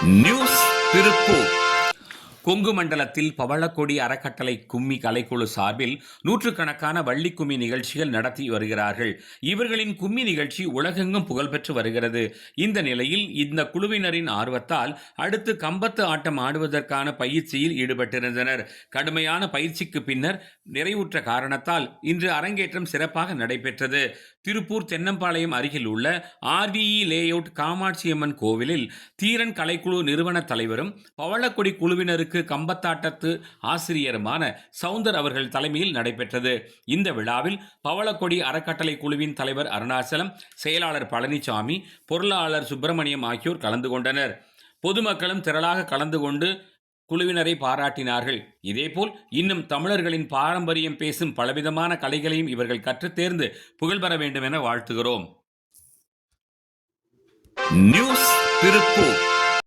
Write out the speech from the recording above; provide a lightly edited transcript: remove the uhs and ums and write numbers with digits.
News Tiruppur. Kongu மண்டலத்தில் பவளக்கொடி அறக்கட்டளை கும்மி கலைக்குழு சார்பில் நூற்றுக்கணக்கான வள்ளி கும்மி நிகழ்ச்சிகள் நடத்தி வருகிறார்கள். இவர்களின் கும்மி நிகழ்ச்சி உலகெங்கும் புகழ்பெற்று வருகிறது. இந்த நிலையில் இந்த குழுவினரின் ஆர்வத்தால் அடுத்து கம்பத்து ஆட்டம் ஆடுவதற்கான பயிற்சியில் ஈடுபட்டிருந்தனர். கடுமையான பயிற்சிக்கு பின்னர் நிறைவுற்ற காரணத்தால் இன்று அரங்கேற்றம் சிறப்பாக நடைபெற்றது. திருப்பூர் தென்னம்பாளையம் அருகில் உள்ள ஆர்விஇ லேஅவுட் காமாட்சியம்மன் கோவிலில் தீரன் கலைக்குழு நிறுவன தலைவரும் பவளக்கொடி குழுவினருக்கு கம்பத்தாட்டத்து ஆசிரியருமான சவுந்தர் அவர்கள் தலைமையில் நடைபெற்றது. இந்த விழாவில் பவளக்கொடி அறக்கட்டளை குழுவின் தலைவர் அருணாச்சலம், செயலாளர் பழனிசாமி, பொருளாளர் சுப்பிரமணியம் ஆகியோர் கலந்து கொண்டனர். பொதுமக்களும் திரளாக கலந்து கொண்டு குழுவினரை பாராட்டினார்கள். இதேபோல் இன்னும் தமிழர்களின் பாரம்பரியம் பேசும் பலவிதமான கலைகளையும் இவர்கள் கற்றுத் தேர்ந்து புகழ்பெற வேண்டும் என வாழ்த்துகிறோம். நியூஸ் திருப்பூர்.